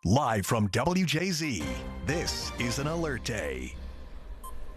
Live from WJZ, this is an Alert Day.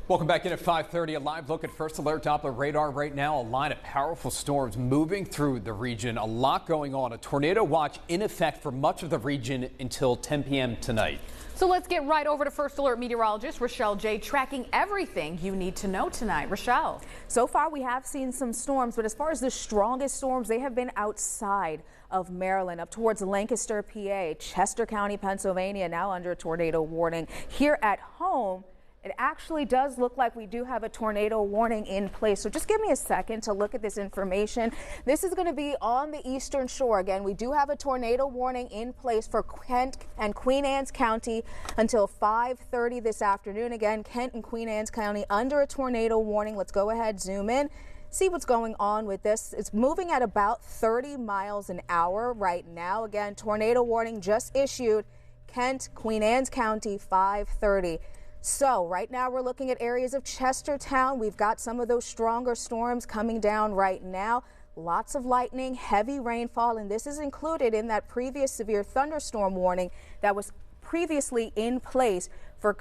Welcome back in at 5:30. A live look at First Alert Doppler radar right now. A line of powerful storms moving through the region. A lot going on. A tornado watch in effect for much of the region until 10 p.m. tonight. So let's get right over to First Alert meteorologist Rochelle J. tracking everything you need to know tonight. Rochelle. So far we have seen some storms, but as far as the strongest storms, they have been outside of Maryland, up towards Lancaster, PA, Chester County, Pennsylvania, now under a tornado warning. Here at home, it actually does look like we do have a tornado warning in place. So just give me a second to look at this information. This is going to be on the eastern shore. Again, we do have a tornado warning in place for Kent and Queen Anne's County until 5:30 this afternoon. Again, Kent and Queen Anne's County under a tornado warning. Let's go ahead, zoom in. See what's going on with this. It's moving at about 30 miles an hour right now. Again, tornado warning just issued. Kent, Queen Anne's County, 5:30. So right now we're looking at areas of Chestertown. We've got some of those stronger storms coming down right now. Lots of lightning, heavy rainfall, and this is included in that previous severe thunderstorm warning that was previously in place for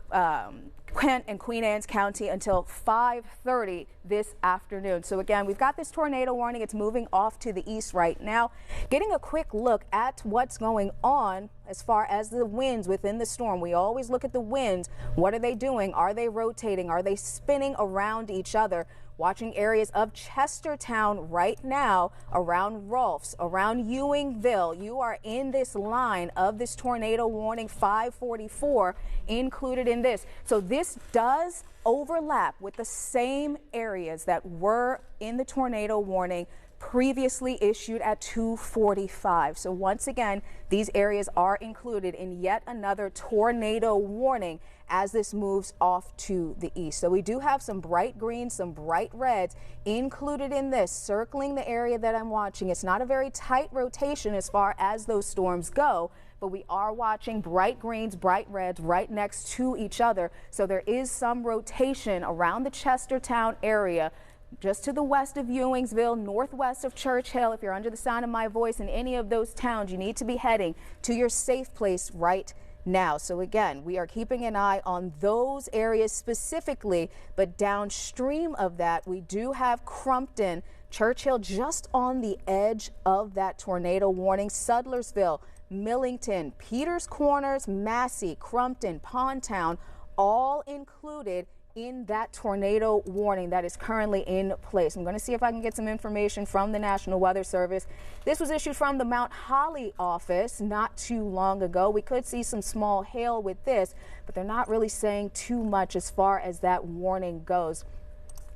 Kent and Queen Anne's County until 5:30 this afternoon. So again, we've got this tornado warning. It's moving off to the east right now. Getting a quick look at what's going on as far as the winds within the storm. We always look at the winds. What are they doing? Are they rotating? Are they spinning around each other? Watching areas of Chestertown right now, around Rolfs, around Ewingville. You are in this line of this tornado warning, 544 included in this. So this does overlap with the same areas that were in the tornado warning previously issued at 2:45. So once again, these areas are included in yet another tornado warning as this moves off to the east. So we do have some bright greens, some bright reds included in this, circling the area that I'm watching. It's not a very tight rotation as far as those storms go, but we are watching bright greens, bright reds right next to each other. So there is some rotation around the Chestertown area, just to the west of Ewingsville, northwest of Churchill. If you're under the sound of my voice in any of those towns, you need to be heading to your safe place right now. So again, we are keeping an eye on those areas specifically, but downstream of that, we do have Crumpton, Churchill just on the edge of that tornado warning, Sudlersville, Millington, Peters Corners, Massey, Crumpton, Pondtown, all included in that tornado warning that is currently in place. I'm going to see if I can get some information from the National Weather Service. This was issued from the Mount Holly office not too long ago. We could see some small hail with this, but they're not really saying too much as far as that warning goes.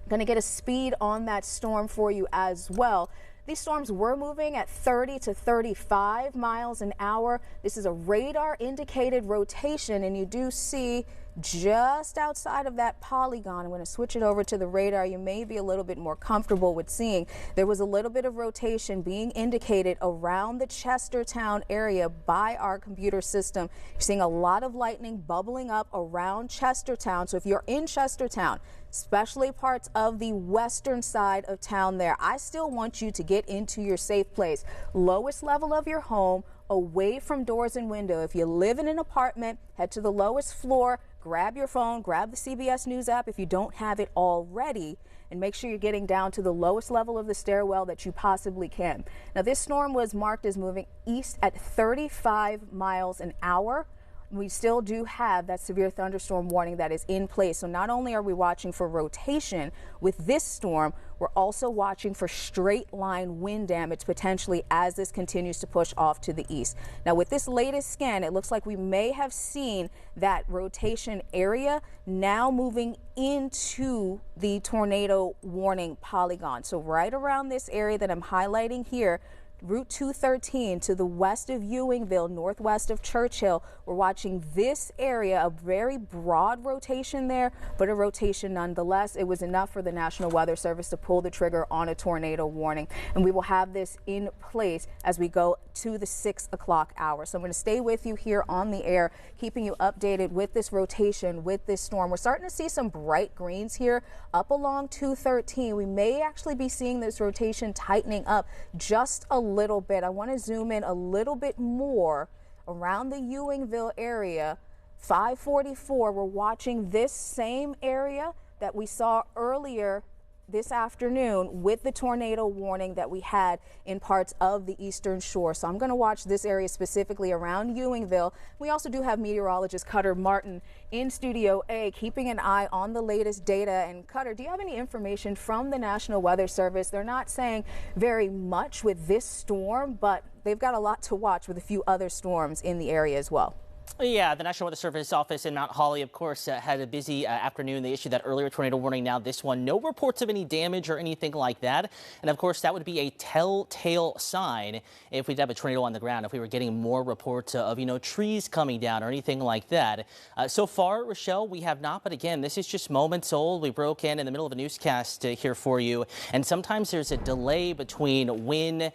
Going to get a speed on that storm for you as well. These storms were moving at 30 to 35 miles an hour. This is a radar indicated rotation, and you do see just outside of that polygon. I'm going to switch it over to the radar. You may be a little bit more comfortable with seeing. There was a little bit of rotation being indicated around the Chestertown area by our computer system. You're seeing a lot of lightning bubbling up around Chestertown. So if you're in Chestertown, especially parts of the western side of town there, I still want you to get into your safe place. Lowest level of your home, away from doors and windows. If you live in an apartment, head to the lowest floor, grab your phone, grab the CBS News app if you don't have it already, and make sure you're getting down to the lowest level of the stairwell that you possibly can. Now, this storm was marked as moving east at 35 miles an hour. We still do have that severe thunderstorm warning that is in place. So not only are we watching for rotation with this storm, we're also watching for straight line wind damage potentially as this continues to push off to the east. Now with this latest scan, it looks like we may have seen that rotation area now moving into the tornado warning polygon. So right around this area that I'm highlighting here, Route 213 to the west of Ewingville, northwest of Churchill. We're watching this area, a very broad rotation there, but a rotation nonetheless. It was enough for the National Weather Service to pull the trigger on a tornado warning. And we will have this in place as we go to the 6 o'clock hour. So I'm going to stay with you here on the air, keeping you updated with this rotation, with this storm. We're starting to see some bright greens here up along 213. We may actually be seeing this rotation tightening up just a little bit. I want to zoom in a little bit more around the Ewingville area. 544, we're watching this same area that we saw earlier this afternoon with the tornado warning that we had in parts of the eastern shore. So I'm going to watch this area specifically around Ewingville. We also do have meteorologist Cutter Martin in Studio A keeping an eye on the latest data. And Cutter, do you have any information from the National Weather Service? They're not saying very much with this storm, but they've got a lot to watch with a few other storms in the area as well. Yeah, the National Weather Service office in Mount Holly, of course, had a busy afternoon. They issued that earlier tornado warning. Now this one, no reports of any damage or anything like that. And of course, that would be a telltale sign if we'd have a tornado on the ground, if we were getting more reports of, trees coming down or anything like that. So far, Rochelle, we have not. But again, this is just moments old. We broke in the middle of a newscast here for you. And sometimes there's a delay between when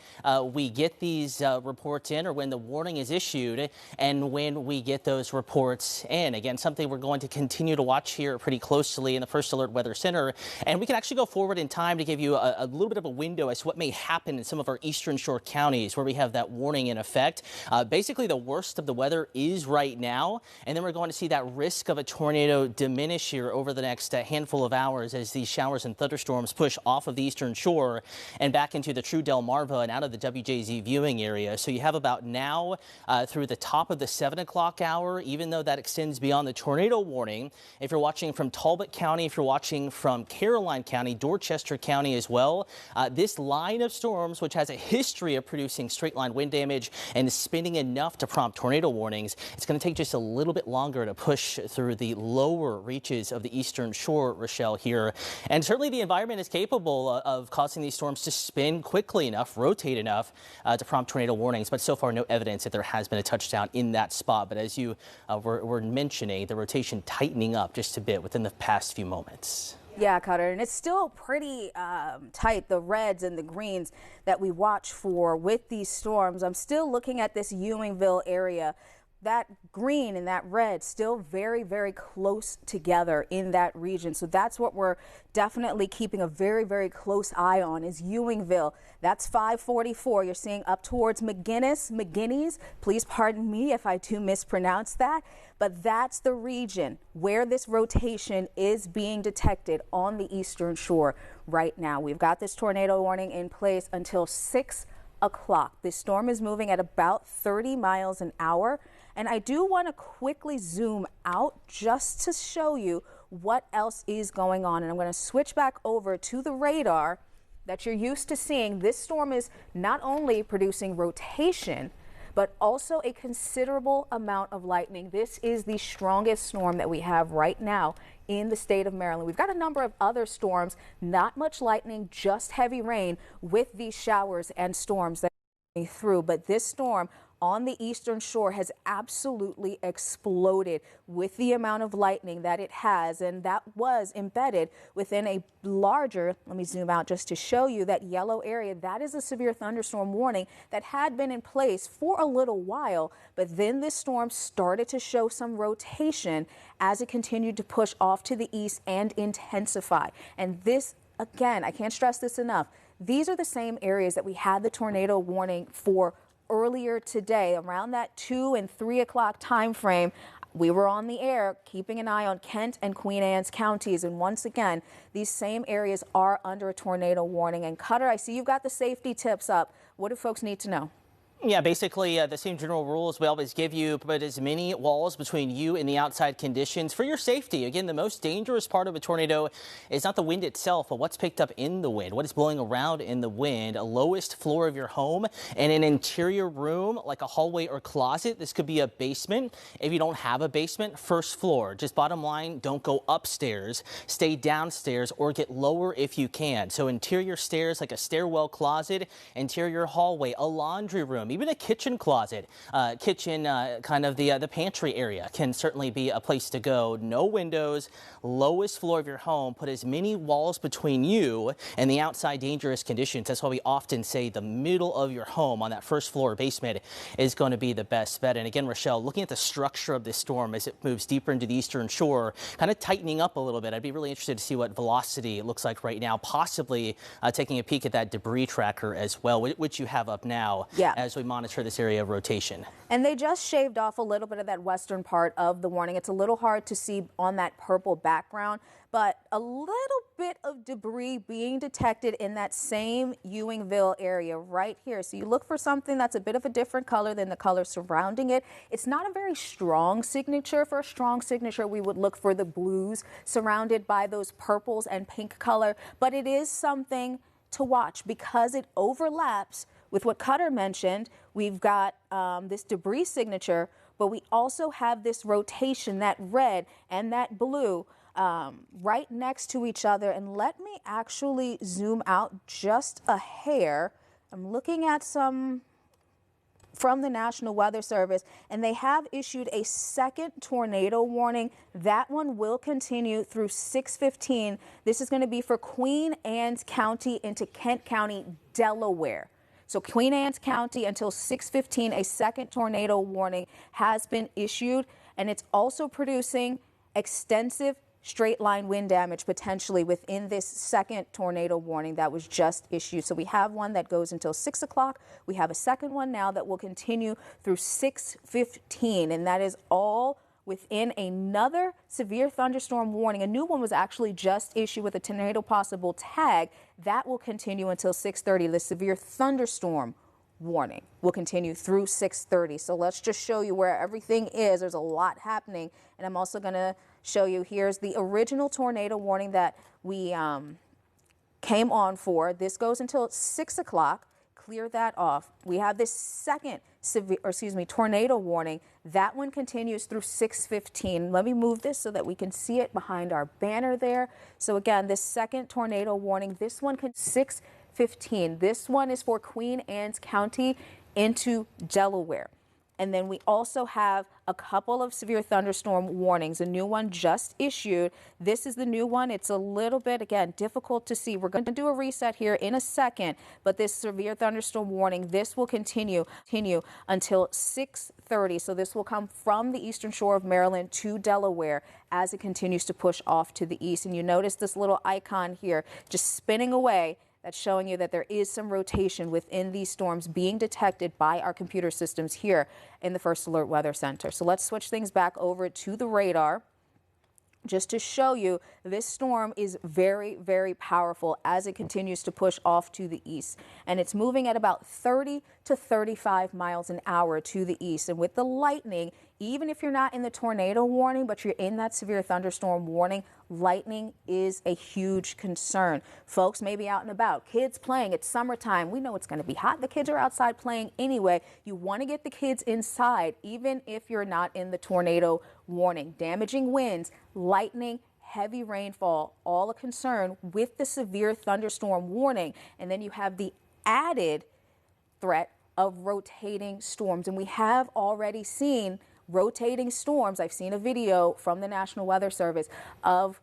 we get these reports in or when the warning is issued and when we get those reports in. Again, something we're going to continue to watch here pretty closely in the First Alert Weather Center. And we can actually go forward in time to give you a little bit of a window as to what may happen in some of our eastern shore counties where we have that warning in effect. Basically, the worst of the weather is right now. And then we're going to see that risk of a tornado diminish here over the next handful of hours as these showers and thunderstorms push off of the eastern shore and back into the true Delmarva and out of the WJZ viewing area. So you have about now through the top of the 7 o'clock hour, even though that extends beyond the tornado warning. If you're watching from Talbot County, if you're watching from Caroline County, Dorchester County as well, this line of storms, which has a history of producing straight line wind damage and spinning enough to prompt tornado warnings, it's going to take just a little bit longer to push through the lower reaches of the eastern shore, Rochelle, here. And certainly the environment is capable of causing these storms to spin quickly enough, rotate enough to prompt tornado warnings. But so far, no evidence that there has been a touchdown in that spot. But as you were mentioning, the rotation tightening up just a bit within the past few moments. Yeah, Cutter, and it's still pretty tight, the reds and the greens that we watch for with these storms. I'm still looking at this Ewingville area. That green and that red still very, very close together in that region. So that's what we're definitely keeping a very, very close eye on is Ewingville. That's 544. You're seeing up towards McGinnis. Please pardon me if I do mispronounce that. But that's the region where this rotation is being detected on the eastern shore right now. We've got this tornado warning in place until 6 o'clock. This storm is moving at about 30 miles an hour. And I do want to quickly zoom out just to show you what else is going on. And I'm going to switch back over to the radar that you're used to seeing. This storm is not only producing rotation, but also a considerable amount of lightning. This is the strongest storm that we have right now in the state of Maryland. We've got a number of other storms, not much lightning, just heavy rain with these showers and storms that are coming through. But this storm on the eastern shore has absolutely exploded with the amount of lightning that it has, and that was embedded within a larger, let me zoom out just to show you that yellow area. That is a severe thunderstorm warning that had been in place for a little while, but then this storm started to show some rotation as it continued to push off to the east and intensify. And this, again, I can't stress this enough, these are the same areas that we had the tornado warning for earlier today. Around that 2 and 3 o'clock time frame, we were on the air keeping an eye on Kent and Queen Anne's counties. And once again, these same areas are under a tornado warning. And Cutter, I see you've got the safety tips up. What do folks need to know? Yeah, basically the same general rules we always give you, put as many walls between you and the outside conditions for your safety. Again, the most dangerous part of a tornado is not the wind itself, but what's picked up in the wind, what is blowing around in the wind. A lowest floor of your home and an interior room like a hallway or closet. This could be a basement. If you don't have a basement, first floor. Just bottom line, don't go upstairs, stay downstairs or get lower if you can. So interior stairs like a stairwell closet, interior hallway, a laundry room, even a kitchen closet, kind of the pantry area can certainly be a place to go. No windows, lowest floor of your home. Put as many walls between you and the outside dangerous conditions. That's why we often say the middle of your home on that first floor or basement is going to be the best bet. And again, Rochelle, looking at the structure of this storm as it moves deeper into the eastern shore, kind of tightening up a little bit. I'd be really interested to see what velocity looks like right now, possibly taking a peek at that debris tracker as well, which you have up now as we monitor this area of rotation. And they just shaved off a little bit of that western part of the warning. It's a little hard to see on that purple background, but a little bit of debris being detected in that same Ewingville area right here. So you look for something that's a bit of a different color than the color surrounding it. It's not a very strong signature. For a strong signature, we would look for the blues surrounded by those purples and pink color, but it is something to watch because it overlaps with what Cutter mentioned. We've got this debris signature, but we also have this rotation, that red and that blue, right next to each other. And let me actually zoom out just a hair. I'm looking at some from the National Weather Service, and they have issued a second tornado warning. That one will continue through 6:15. This is going to be for Queen Anne's County into Kent County, Delaware. So Queen Anne's County until 6:15, a second tornado warning has been issued, and it's also producing extensive straight line wind damage potentially within this second tornado warning that was just issued. So we have one that goes until 6 o'clock. We have a second one now that will continue through 6:15, and that is all within another severe thunderstorm warning. A new one was actually just issued with a tornado possible tag. That will continue until 6:30. The severe thunderstorm warning will continue through 6:30. So let's just show you where everything is. There's a lot happening, and I'm also going to show you, here's the original tornado warning that we came on for. This goes until 6 o'clock. Clear that off. We have this second tornado warning. That one continues through 6:15. Let me move this so that we can see it behind our banner there. So again, this second tornado warning, this one can 6:15. This one is for Queen Anne's County into Delaware. And then we also have a couple of severe thunderstorm warnings. A new one just issued. This is the new one. It's a little bit, again, difficult to see. We're going to do a reset here in a second, but this severe thunderstorm warning, this will continue until 6:30. So this will come from the eastern shore of Maryland to Delaware as it continues to push off to the east. And you notice this little icon here just spinning away. That's showing you that there is some rotation within these storms being detected by our computer systems here in the First Alert Weather Center. So let's switch things back over to the radar just to show you this storm is very, very powerful as it continues to push off to the east. And it's moving at about 30 to 35 miles an hour to the east. And with the lightning, even if you're not in the tornado warning, but you're in that severe thunderstorm warning, lightning is a huge concern. Folks may be out and about, kids playing, it's summertime. We know it's going to be hot. The kids are outside playing anyway. You want to get the kids inside, even if you're not in the tornado warning. Damaging winds, lightning, heavy rainfall, all a concern with the severe thunderstorm warning. And then you have the added threat of rotating storms. And we have already seen rotating storms. I've seen a video from the National Weather Service of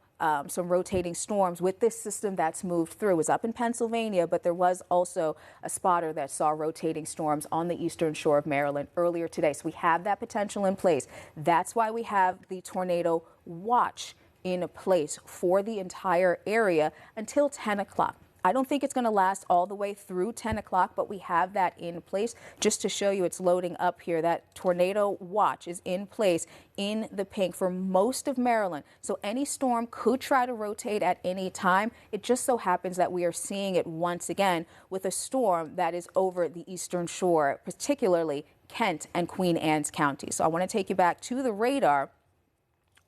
some rotating storms with this system that's moved through. It was up in Pennsylvania, but there was also a spotter that saw rotating storms on the eastern shore of Maryland earlier today. So we have that potential in place. That's why we have the tornado watch in place for the entire area until 10 o'clock. I don't think it's going to last all the way through 10 o'clock, but we have that in place just to show you it's loading up here. That tornado watch is in place in the pink for most of Maryland. So any storm could try to rotate at any time. It just so happens that we are seeing it once again with a storm that is over the eastern shore, particularly Kent and Queen Anne's County. So I want to take you back to the radar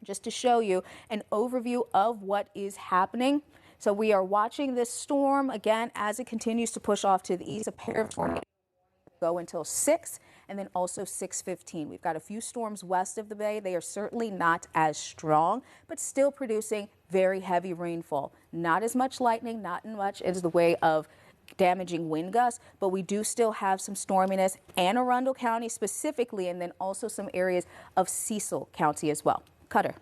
just to show you an overview of what is happening. So we are watching this storm again as it continues to push off to the east. A pair of tornadoes go until 6 and then also 6:15. We've got a few storms west of the bay. They are certainly not as strong, but still producing very heavy rainfall. Not as much lightning, not as much as the way of damaging wind gusts, but we do still have some storminess, Anne Arundel County specifically, and then also some areas of Cecil County as well. Cutter.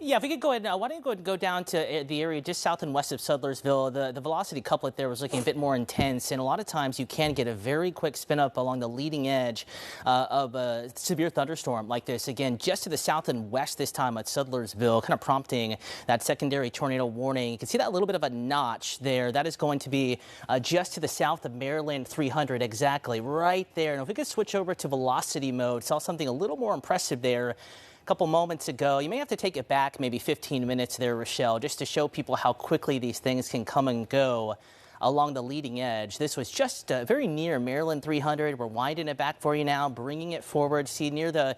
Yeah, if we could go ahead now, why don't you go ahead and go down to the area just south and west of Sudlersville. The velocity couplet there was looking a bit more intense, and a lot of times you can get a very quick spin up along the leading edge of a severe thunderstorm like this. Again, just to the south and west this time at Sudlersville, kind of prompting that secondary tornado warning. You can see that little bit of a notch there. That is going to be just to the south of Maryland 300, exactly right there. And if we could switch over to velocity mode, saw something a little more impressive there a couple moments ago. You may have to take it back maybe 15 minutes there, Rochelle, just to show people how quickly these things can come and go along the leading edge. This was just very near Maryland 300. We're winding it back for you now, bringing it forward. See, near the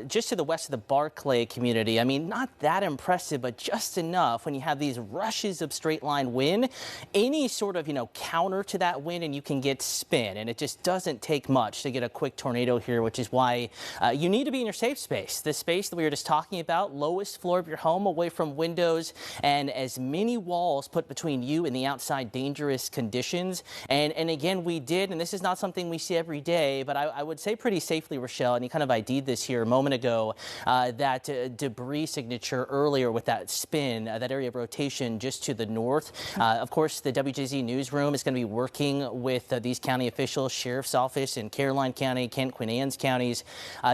just to the west of the Barclay community. I mean, not that impressive, but just enough when you have these rushes of straight line wind. Any sort of, counter to that wind and you can get spin. And it just doesn't take much to get a quick tornado here, which is why you need to be in your safe space. The space that we were just talking about, lowest floor of your home, away from windows, and as many walls put between you and the outside dangerous conditions. And again, we did, and this is not something we see every day, but I would say pretty safely, Rochelle, and you kind of ID'd this here a moment ago, that debris signature earlier with that spin, that area of rotation just to the north. Of course, the WJZ newsroom is going to be working with these county officials, Sheriff's Office in Caroline County, Kent, Queen Anne's counties,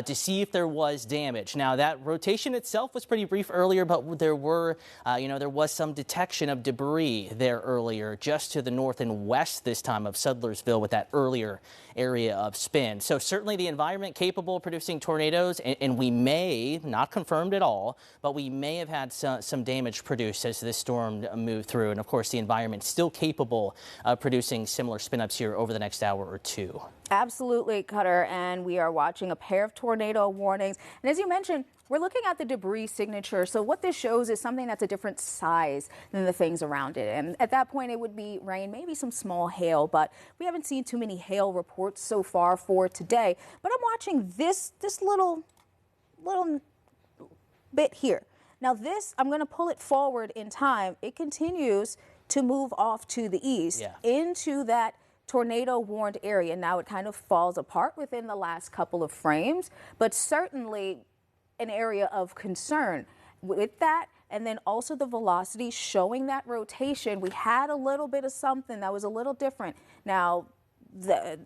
to see if there was damage. Now, that rotation itself was pretty brief earlier, but there were, there was some detection of debris there earlier, just to the north and west this time of Sudlersville with that earlier area of spin. So certainly the environment capable of producing tornadoes, and we may, not confirmed at all, but we may have had some damage produced as this storm moved through. And of course, the environment still capable of producing similar spin-ups here over the next hour or two. Absolutely, Cutter, and we are watching a pair of tornado warnings. And as you mentioned, we're looking at the debris signature. So what this shows is something that's a different size than the things around it. And at that point, it would be rain, maybe some small hail, but we haven't seen too many hail reports so far for today. But I'm watching this little bit here. Now this, I'm going to pull it forward in time. It continues to move off to the east into that tornado warned area. Now it kind of falls apart within the last couple of frames, but certainly an area of concern with that. And then also the velocity showing that rotation. We had a little bit of something that was a little different. Now,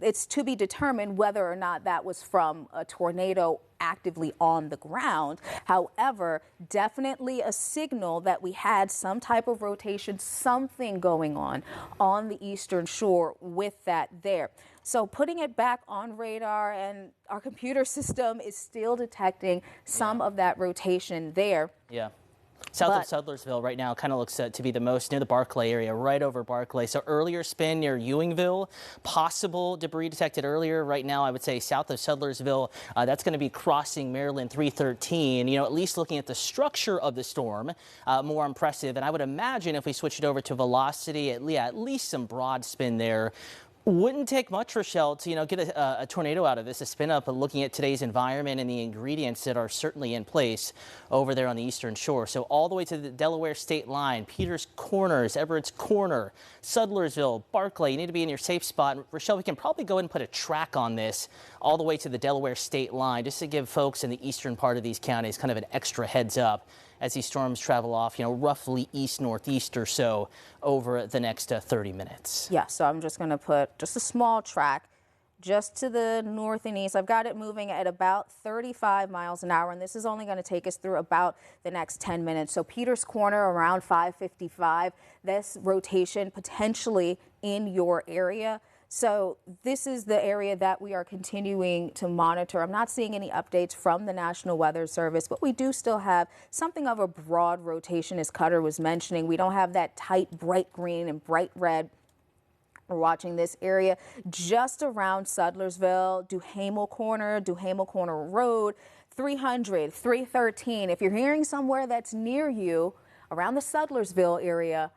it's to be determined whether or not that was from a tornado actively on the ground. However, definitely a signal that we had some type of rotation, something going on the eastern shore with that there. So putting it back on radar, and our computer system is still detecting some of that rotation there. Yeah. South of Sudlersville right now kind of looks to be the most near the Barclay area, right over Barclay. So earlier spin near Ewingville, possible debris detected earlier. Right now, I would say south of Sudlersville, that's going to be crossing Maryland 313. At least looking at the structure of the storm, more impressive. And I would imagine if we switch it over to velocity, at least some broad spin there. Wouldn't take much, Rochelle, to get a tornado out of this, a spin up, looking at today's environment and the ingredients that are certainly in place over there on the eastern shore. So all the way to the Delaware state line, Peters Corners, Everett's Corner, Sudlersville, Barclay. You need to be in your safe spot. And Rochelle, we can probably go ahead and put a track on this all the way to the Delaware state line, just to give folks in the eastern part of these counties kind of an extra heads up as these storms travel off, roughly east-northeast or so over the next 30 minutes. Yeah, so I'm just going to put just a small track just to the north and east. I've got it moving at about 35 miles an hour, and this is only going to take us through about the next 10 minutes. So Peters Corner around 5:55, this rotation potentially in your area. So this is the area that we are continuing to monitor. I'm not seeing any updates from the National Weather Service, but we do still have something of a broad rotation, as Cutter was mentioning. We don't have that tight, bright green and bright red. We're watching this area just around Sudlersville, Duhamel Corner Road, 300, 313. If you're hearing somewhere that's near you around the Sudlersville area,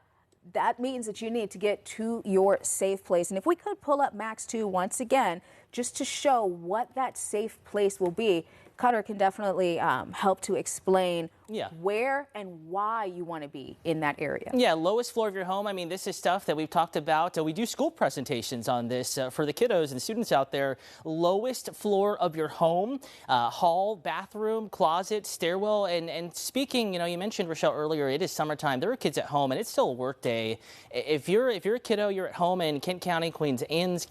that means that you need to get to your safe place. And if we could pull up Max 2 once again, just to show what that safe place will be, Cutter can definitely help to explain where and why you want to be in that area. Yeah, lowest floor of your home. I mean, this is stuff that we've talked about. We do school presentations on this for the kiddos and the students out there. Lowest floor of your home, hall, bathroom, closet, stairwell. And speaking, you mentioned, Rochelle, earlier, it is summertime. There are kids at home and it's still a work day. If you're a kiddo, you're at home in Kent County, Queen Anne's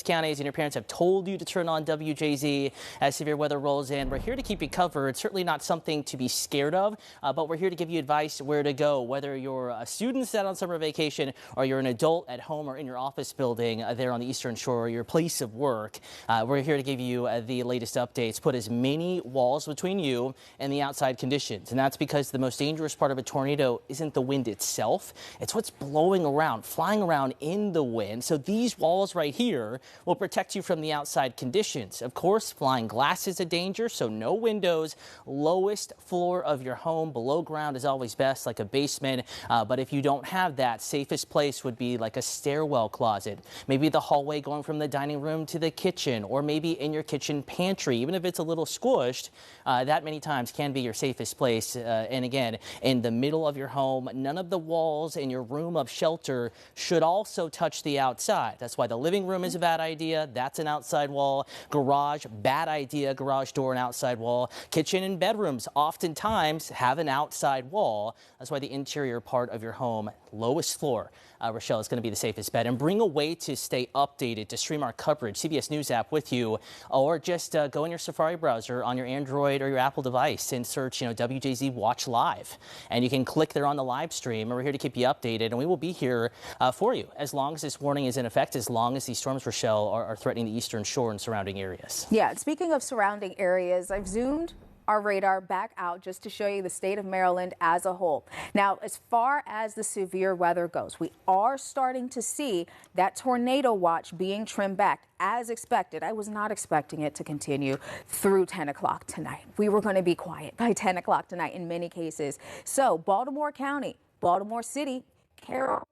counties, and your parents have told you to turn on WJZ as severe weather rolls in, we're here to keep you covered. It's certainly not something to be scared of, but we're here to give you advice where to go, whether you're a student out on summer vacation or you're an adult at home or in your office building there on the Eastern Shore or your place of work. We're here to give you the latest updates. Put as many walls between you and the outside conditions, and that's because the most dangerous part of a tornado isn't the wind itself. It's what's blowing around, flying around in the wind. So these walls right here will protect you from the outside conditions. Of course, flying glass is a danger, so no windows. Lowest floor of your home, below ground is always best, like a basement. But if you don't have that, safest place would be like a stairwell closet. Maybe the hallway going from the dining room to the kitchen, or maybe in your kitchen pantry. Even if it's a little squished, that many times can be your safest place. And again, in the middle of your home, none of the walls in your room of shelter should also touch the outside. That's why the living room is a bad idea. That's an outside wall. Garage, bad idea. Garage door, an outside wall. Kitchen and bedrooms oftentimes have an outside wall. That's why the interior part of your home, lowest floor, Rochelle, is going to be the safest bet. And bring a way to stay updated, to stream our coverage, CBS News app with you, or just go in your Safari browser on your Android or your Apple device and search, WJZ Watch Live. And you can click there on the live stream. And we're here to keep you updated, and we will be here for you as long as this warning is in effect, as long as these storms, Rochelle, are threatening the Eastern Shore and surrounding areas. Yeah, speaking of surrounding areas, I've zoomed our radar back out just to show you the state of Maryland as a whole. Now, as far as the severe weather goes, we are starting to see that tornado watch being trimmed back as expected. I was not expecting it to continue through 10 o'clock tonight. We were going to be quiet by 10 o'clock tonight in many cases. So Baltimore County, Baltimore City, Carroll,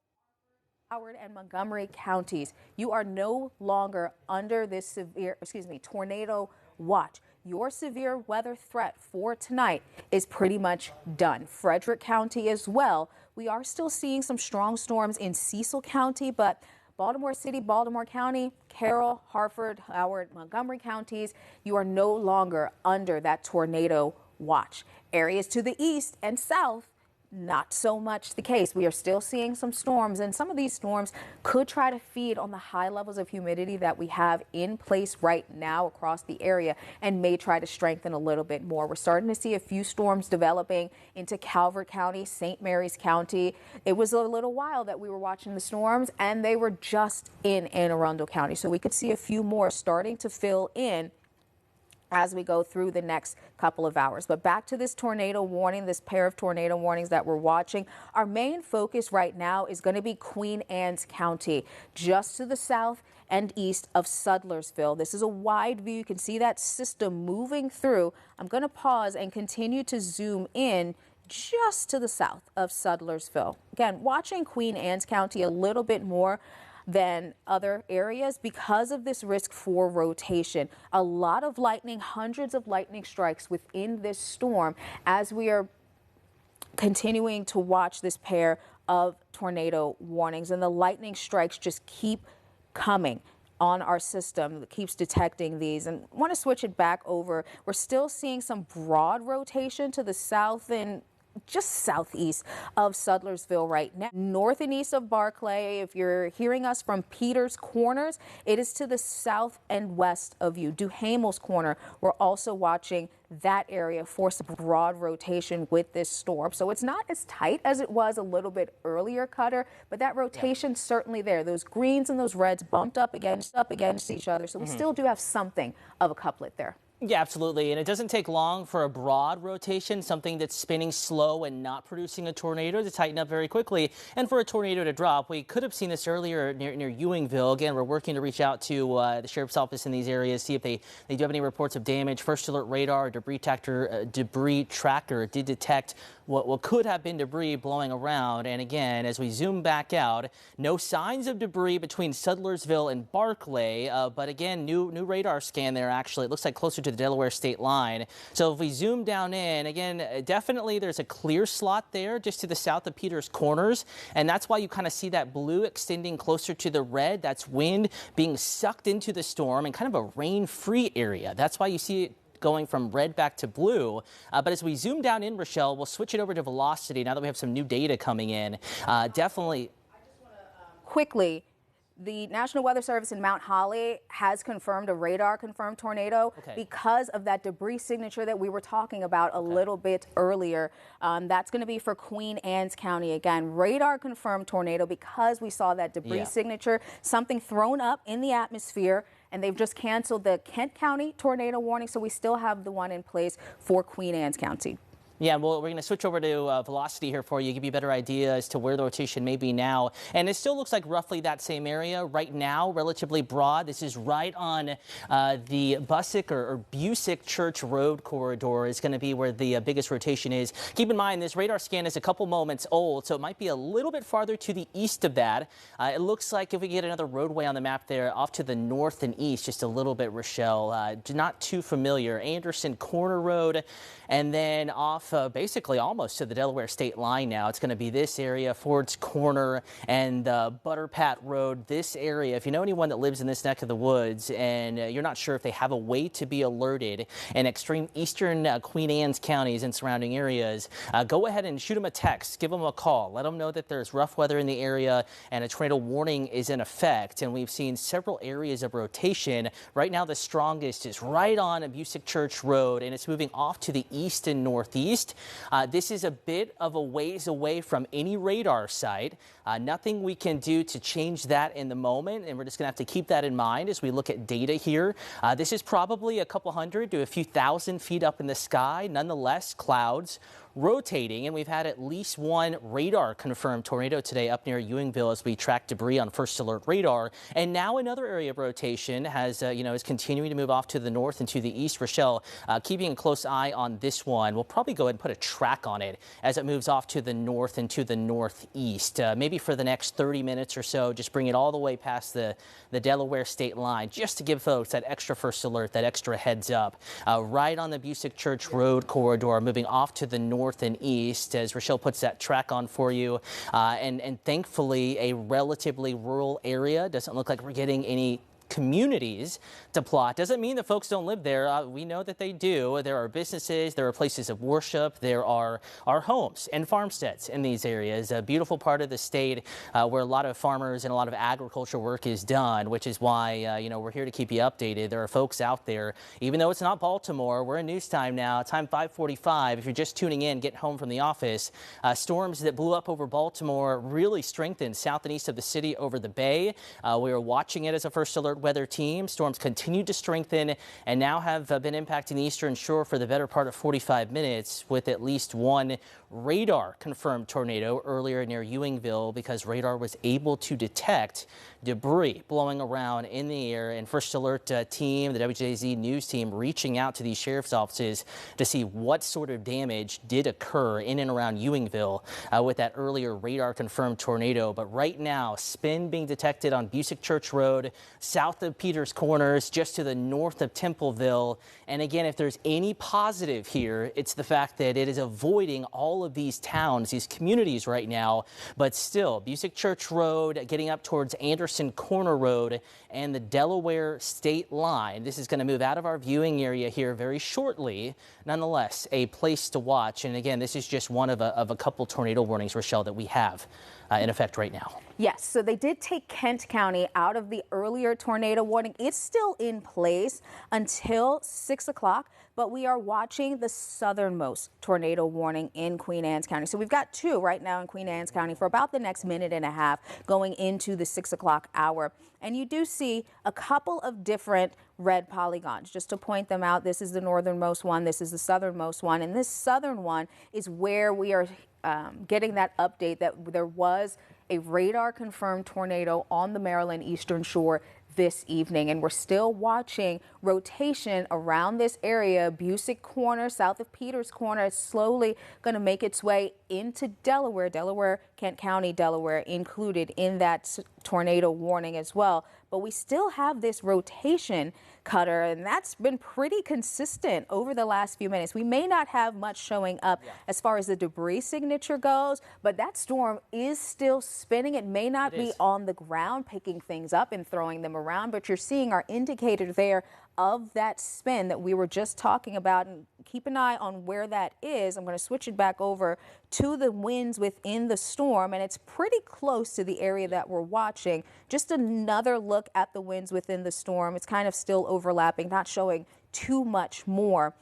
Howard, and Montgomery counties, you are no longer under this tornado watch. Your severe weather threat for tonight is pretty much done. Frederick County as well. We are still seeing some strong storms in Cecil County, but Baltimore City, Baltimore County, Carroll, Harford, Howard, Montgomery counties, you are no longer under that tornado watch. Areas to the east and south, not so much the case. We are still seeing some storms, and some of these storms could try to feed on the high levels of humidity that we have in place right now across the area and may try to strengthen a little bit more. We're starting to see a few storms developing into Calvert County, St. Mary's County. It was a little while that we were watching the storms, and they were just in Anne Arundel County. So we could see a few more starting to fill in as we go through the next couple of hours. But back to this tornado warning, this pair of tornado warnings that we're watching. Our main focus right now is going to be Queen Anne's County, just to the south and east of Sudlersville. This is a wide view. You can see that system moving through. I'm going to pause and continue to zoom in just to the south of Sudlersville. Again, watching Queen Anne's County a little bit more than other areas because of this risk for rotation. A lot of lightning, hundreds of lightning strikes within this storm as we are continuing to watch this pair of tornado warnings, and the lightning strikes just keep coming on our system that keeps detecting these. And I want to switch it back over. We're still seeing some broad rotation to the south and just southeast of Sudlersville right now. North and east of Barclay, if you're hearing us from Peters Corners, it is to the south and west of you. Duhamel's Corner, we're also watching that area for some broad rotation with this storm. So it's not as tight as it was a little bit earlier, Cutter, but that rotation's certainly there. Those greens and those reds bumped up against each other. So we still do have something of a couplet there. Yeah, absolutely. And it doesn't take long for a broad rotation, something that's spinning slow and not producing a tornado, to tighten up very quickly. And for a tornado to drop, we could have seen this earlier near Ewingville. Again, we're working to reach out to the sheriff's office in these areas, see if they do have any reports of damage. First alert radar, debris tracker did detect what could have been debris blowing around. And again, as we zoom back out, no signs of debris between Sudlersville and Barclay. But again, new radar scan there. Actually, it looks like closer to the Delaware state line. So if we zoom down in, again, definitely there's a clear slot there just to the south of Peters Corners. And that's why you kind of see that blue extending closer to the red. That's wind being sucked into the storm and kind of a rain-free area. That's why you see it going from red back to blue. But as we zoom down in, Rochelle, we'll switch it over to velocity now that we have some new data coming in. Definitely. Quickly, the National Weather Service in Mount Holly has confirmed a radar-confirmed tornado because of that debris signature that we were talking about a little bit earlier. That's going to be for Queen Anne's County. Again, radar-confirmed tornado because we saw that debris signature, something thrown up in the atmosphere, and they've just canceled the Kent County tornado warning, so we still have the one in place for Queen Anne's County. Yeah, well, we're going to switch over to velocity here for you, give you a better idea as to where the rotation may be now. And it still looks like roughly that same area right now, relatively broad. This is right on the Busick or Busick Church Road corridor is going to be where the biggest rotation is. Keep in mind, this radar scan is a couple moments old, so it might be a little bit farther to the east of that. It looks like if we get another roadway on the map there off to the north and east, just a little bit, Rochelle, not too familiar. Anderson Corner Road, and then off basically almost to the Delaware state line now. It's going to be this area, Ford's Corner and Butterpat Road, this area. If you know anyone that lives in this neck of the woods and you're not sure if they have a way to be alerted in extreme eastern Queen Anne's counties and surrounding areas, go ahead and shoot them a text, give them a call, let them know that there's rough weather in the area and a tornado warning is in effect. And we've seen several areas of rotation. Right now, the strongest is right on Busick Church Road, and it's moving off to the east and northeast. This is a bit of a ways away from any radar site. Nothing we can do to change that in the moment, and we're just going to have to keep that in mind as we look at data here. This is probably a couple hundred to a few thousand feet up in the sky. Nonetheless, clouds rotating, and we've had at least one radar confirmed tornado today up near Ewingville as we track debris on first alert radar. And now another area of rotation has is continuing to move off to the north and to the east. Rochelle, keeping a close eye on this one. We'll probably go ahead and put a track on it as it moves off to the north and to the northeast. Maybe for the next 30 minutes or so, just bring it all the way past the Delaware state line, just to give folks that extra first alert, that extra heads up. Right on the Busick Church Road corridor, moving off to the north and east as Rochelle puts that track on for you. And thankfully, a relatively rural area. Doesn't look like we're getting any communities to plot. Doesn't mean that folks don't live there. We know that they do. There are businesses, there are places of worship, there are homes and farmsteads in these areas. A beautiful part of the state where a lot of farmers and a lot of agricultural work is done, which is why we're here to keep you updated. There are folks out there, even though it's not Baltimore, we're in news time now, time 5:45. If you're just tuning in, getting home from the office, storms that blew up over Baltimore really strengthened south and east of the city over the bay. We are watching it as a first alert weather team. Storms continued to strengthen and now have been impacting the eastern shore for the better part of 45 minutes with at least one radar confirmed tornado earlier near Ewingville because radar was able to detect debris blowing around in the air. And first alert team, the WJZ news team, reaching out to these sheriff's offices to see what sort of damage did occur in and around Ewingville with that earlier radar confirmed tornado. But right now, spin being detected on Busick Church Road, south of Peters Corners, just to the north of Templeville. And again, if there's any positive here, it's the fact that it is avoiding all of these towns, these communities right now. But still, Busick Church Road, getting up towards Anderson Corner Road and the Delaware state line. This is going to move out of our viewing area here very shortly. Nonetheless, a place to watch. And again, this is just one of a couple tornado warnings, Rochelle, that we have in effect right now. Yes, so they did take Kent County out of the earlier tornado warning. It's still in place until 6 o'clock, but we are watching the southernmost tornado warning in Queen Anne's County. So we've got two right now in Queen Anne's County for about the next minute and a half going into the 6 o'clock hour. And you do see a couple of different red polygons. Just to point them out, this is the northernmost one, this is the southernmost one, and this southern one is where we are getting that update that there was a radar-confirmed tornado on the Maryland Eastern Shore this evening. And we're still watching rotation around this area. Busick Corner, south of Peters Corner, is slowly going to make its way into Delaware, Kent County, Delaware, included in that tornado warning as well. But we still have this rotation, Cutter, and that's been pretty consistent over the last few minutes. We may not have much showing up as far as the debris signature goes, but that storm is still spinning. It may not be on the ground picking things up and throwing them around, but you're seeing our indicator there of that spin that we were just talking about, and keep an eye on where that is. I'm going to switch it back over to the winds within the storm, and it's pretty close to the area that we're watching. Just another look at the winds within the storm. It's kind of still overlapping, not showing too much more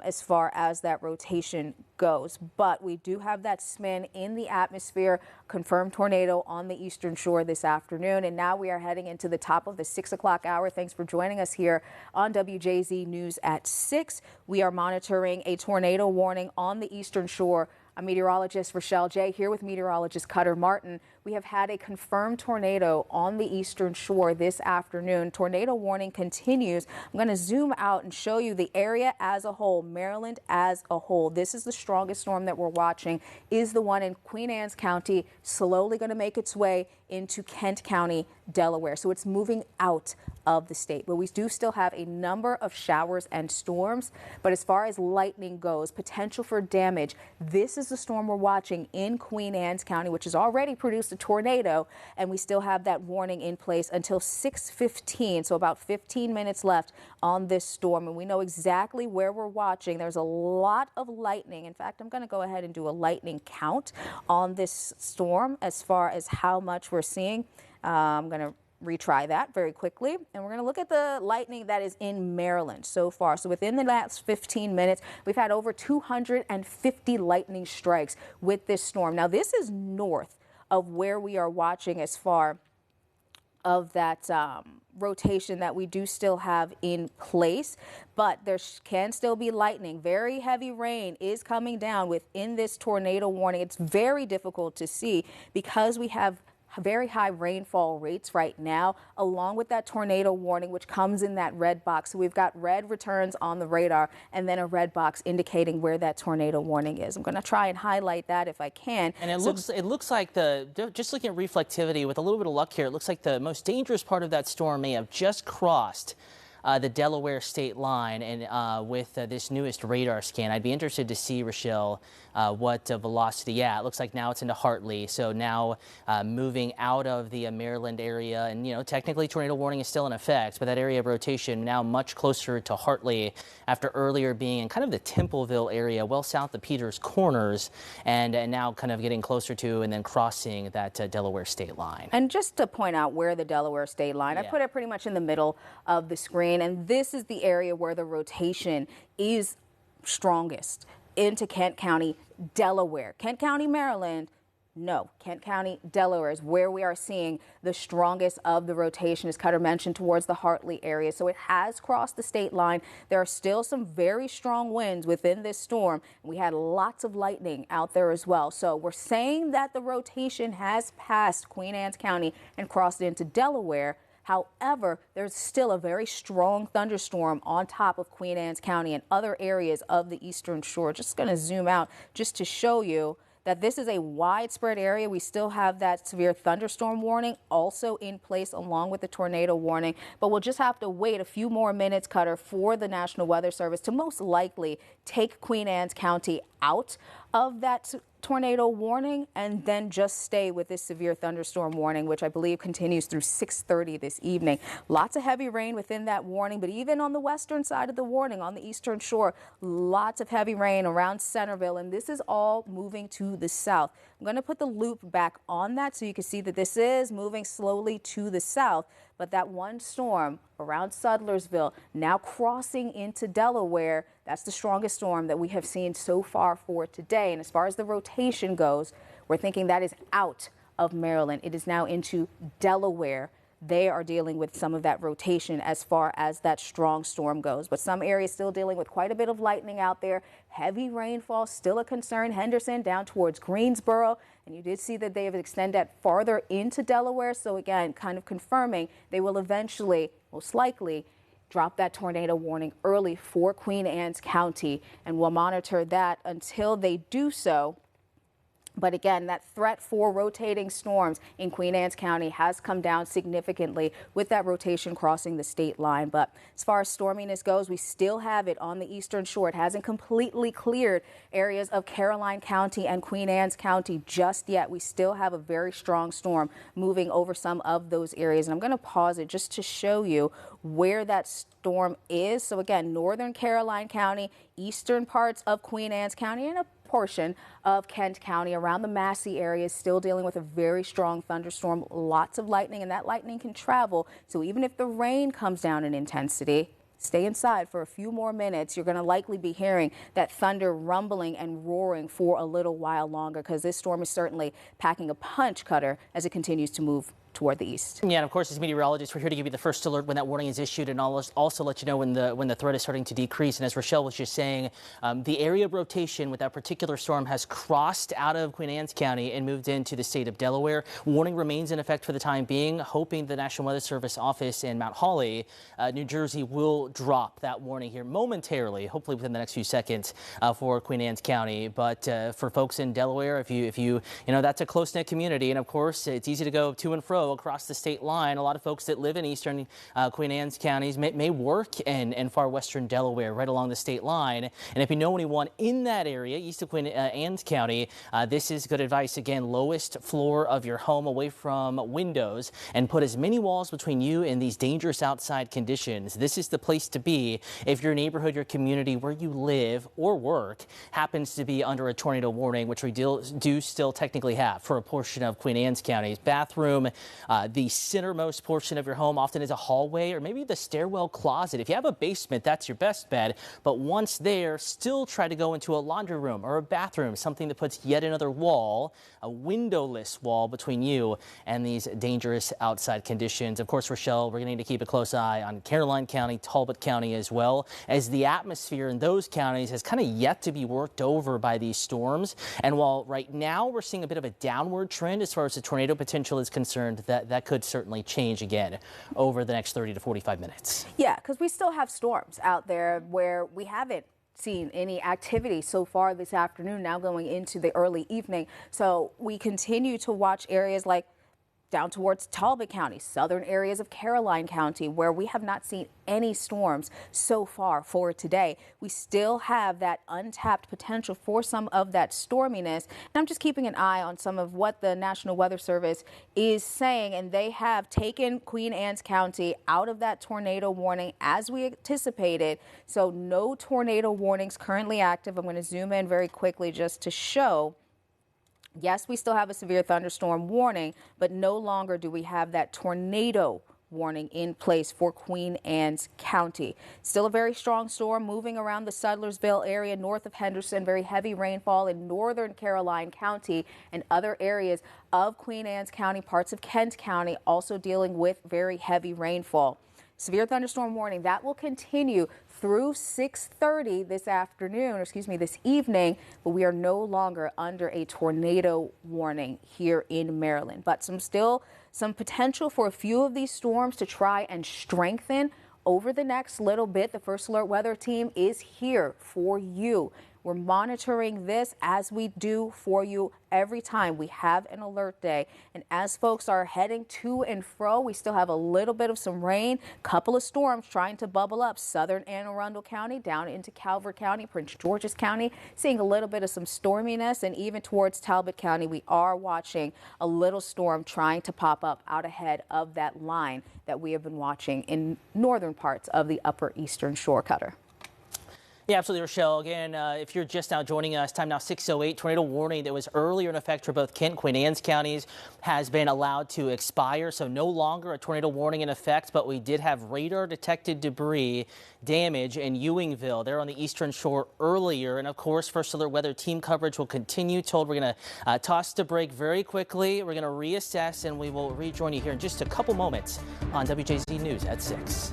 as far as that rotation goes. But we do have that spin in the atmosphere, confirmed tornado on the eastern shore this afternoon. And now we are heading into the top of the 6 o'clock hour. Thanks for joining us here on WJZ News at 6. We are monitoring a tornado warning on the eastern shore. I'm meteorologist Rochelle J. here with meteorologist Cutter Martin. We have had a confirmed tornado on the eastern shore this afternoon. Tornado warning continues. I'm going to zoom out and show you the area as a whole, Maryland as a whole. This is the strongest storm that we're watching, is the one in Queen Anne's County, slowly going to make its way into Kent County, Delaware. So it's moving out of the state. But we do still have a number of showers and storms. But as far as lightning goes, potential for damage, this is the storm we're watching in Queen Anne's County, which has already produced a tornado, and we still have that warning in place until 6:15, so about 15 minutes left on this storm. And we know exactly where we're watching. There's a lot of lightning. In fact, I'm going to go ahead and do a lightning count on this storm as far as how much we're seeing. I'm going to retry that very quickly, and we're going to look at the lightning that is in Maryland so far. So within the last 15 minutes, we've had over 250 lightning strikes with this storm. Now, this is north of where we are watching as far of that rotation that we do still have in place, but there can still be lightning. Very heavy rain is coming down within this tornado warning. It's very difficult to see because we have very high rainfall rates right now, along with that tornado warning, which comes in that red box. So we've got red returns on the radar and then a red box indicating where that tornado warning is. I'm going to try and highlight that if I can. And it looks like just looking at reflectivity with a little bit of luck here, it looks like the most dangerous part of that storm may have just crossed the Delaware state line, and with this newest radar scan, I'd be interested to see, Rochelle, what velocity. Yeah, it looks like now it's into Hartley, so now moving out of the Maryland area, and technically tornado warning is still in effect, but that area of rotation now much closer to Hartley after earlier being in kind of the Templeville area, well south of Peters Corners, and now kind of getting closer to and then crossing that Delaware state line. And just to point out where the Delaware state line, I put it pretty much in the middle of the screen. And this is the area where the rotation is strongest into Kent County, Delaware. Kent County, Maryland, no. Kent County, Delaware is where we are seeing the strongest of the rotation, as Cutter mentioned, towards the Hartley area. So it has crossed the state line. There are still some very strong winds within this storm. We had lots of lightning out there as well. So we're saying that the rotation has passed Queen Anne's County and crossed into Delaware. However, there's still a very strong thunderstorm on top of Queen Anne's County and other areas of the eastern shore. Just going to zoom out just to show you that this is a widespread area. We still have that severe thunderstorm warning also in place along with the tornado warning. But we'll just have to wait a few more minutes, Cutter, for the National Weather Service to most likely take Queen Anne's County out of that tornado warning and then just stay with this severe thunderstorm warning, which I believe continues through 6:30 this evening. Lots of heavy rain within that warning, but even on the western side of the warning, on the eastern shore, lots of heavy rain around Centerville, and this is all moving to the south. I'm going to put the loop back on that so you can see that this is moving slowly to the south, but that one storm around Sudlersville now crossing into Delaware, that's the strongest storm that we have seen so far for today. And as far as the rotation goes, we're thinking that is out of Maryland. It is now into Delaware they are dealing with some of that rotation as far as that strong storm goes. But some areas still dealing with quite a bit of lightning out there. Heavy rainfall still a concern. Henderson down towards Greensboro. And you did see that they have extended farther into Delaware. So again, kind of confirming they will eventually, most likely, drop that tornado warning early for Queen Anne's County. And we'll monitor that until they do so. But again, that threat for rotating storms in Queen Anne's County has come down significantly with that rotation crossing the state line. But as far as storminess goes, we still have it on the eastern shore. It hasn't completely cleared areas of Caroline County and Queen Anne's County just yet. We still have a very strong storm moving over some of those areas. And I'm going to pause it just to show you where that storm is. So again, northern Caroline County, eastern parts of Queen Anne's County, and a portion of Kent County around the Massey area is still dealing with a very strong thunderstorm, lots of lightning, and that lightning can travel. So even if the rain comes down in intensity, stay inside for a few more minutes. You're going to likely be hearing that thunder rumbling and roaring for a little while longer, because this storm is certainly packing a punch cutter as it continues to move toward the east. Yeah, and of course, as meteorologists, we're here to give you the first alert when that warning is issued, and also let you know when the threat is starting to decrease. And as Rochelle was just saying, the area of rotation with that particular storm has crossed out of Queen Anne's County and moved into the state of Delaware. Warning remains in effect for the time being, hoping the National Weather Service office in Mount Holly, New Jersey, will drop that warning here momentarily, hopefully within the next few seconds, for Queen Anne's County. But for folks in Delaware, if you know, that's a close-knit community, and of course, it's easy to go to and fro across the state line. A lot of folks that live in eastern Queen Anne's counties may work in far western Delaware, right along the state line. And if you know anyone in that area, east of Queen Anne's County, this is good advice. Again, lowest floor of your home, away from windows, and put as many walls between you and these dangerous outside conditions. This is the place to be if your neighborhood, your community, where you live or work happens to be under a tornado warning, which we do still technically have for a portion of Queen Anne's County's bathroom. The centermost portion of your home often is a hallway or maybe the stairwell closet. If you have a basement, that's your best bet. But once there, still try to go into a laundry room or a bathroom, something that puts yet another wall, a windowless wall between you and these dangerous outside conditions. Of course, Rochelle, we're going to need to keep a close eye on Caroline County, Talbot County as well, as the atmosphere in those counties has kind of yet to be worked over by these storms. And while right now we're seeing a bit of a downward trend as far as the tornado potential is concerned, that could certainly change again over the next 30 to 45 minutes. Yeah, because we still have storms out there where we haven't seen any activity so far this afternoon, now going into the early evening. So we continue to watch areas like down towards Talbot County, southern areas of Caroline County, where we have not seen any storms so far for today. We still have that untapped potential for some of that storminess. And I'm just keeping an eye on some of what the National Weather Service is saying, and they have taken Queen Anne's County out of that tornado warning as we anticipated. So no tornado warnings currently active. I'm going to zoom in very quickly just to show. Yes, we still have a severe thunderstorm warning, but no longer do we have that tornado warning in place for Queen Anne's County. Still a very strong storm moving around the Sudlersville area north of Henderson. Very heavy rainfall in northern Caroline County and other areas of Queen Anne's County, parts of Kent County, also dealing with very heavy rainfall. Severe thunderstorm warning that will continue through 6:30 this afternoon, or excuse me, this evening, but we are no longer under a tornado warning here in Maryland. But some potential for a few of these storms to try and strengthen over the next little bit. The First Alert Weather Team is here for you. We're monitoring this as we do for you every time we have an alert day. And as folks are heading to and fro, we still have a little bit of some rain, couple of storms trying to bubble up southern Anne Arundel County down into Calvert County, Prince George's County, seeing a little bit of some storminess, and even towards Talbot County, we are watching a little storm trying to pop up out ahead of that line that we have been watching in northern parts of the upper eastern shore cutter. Yeah, absolutely, Rochelle. Again, if you're just now joining us, time now 6:08. Tornado warning that was earlier in effect for both Kent and Queen Anne's counties has been allowed to expire, so no longer a tornado warning in effect, but we did have radar-detected debris damage in Ewingville. They're on the eastern shore earlier, and of course, First Alert Weather team coverage will continue. Told we're going to toss the break very quickly. We're going to reassess, and we will rejoin you here in just a couple moments on WJZ News at 6.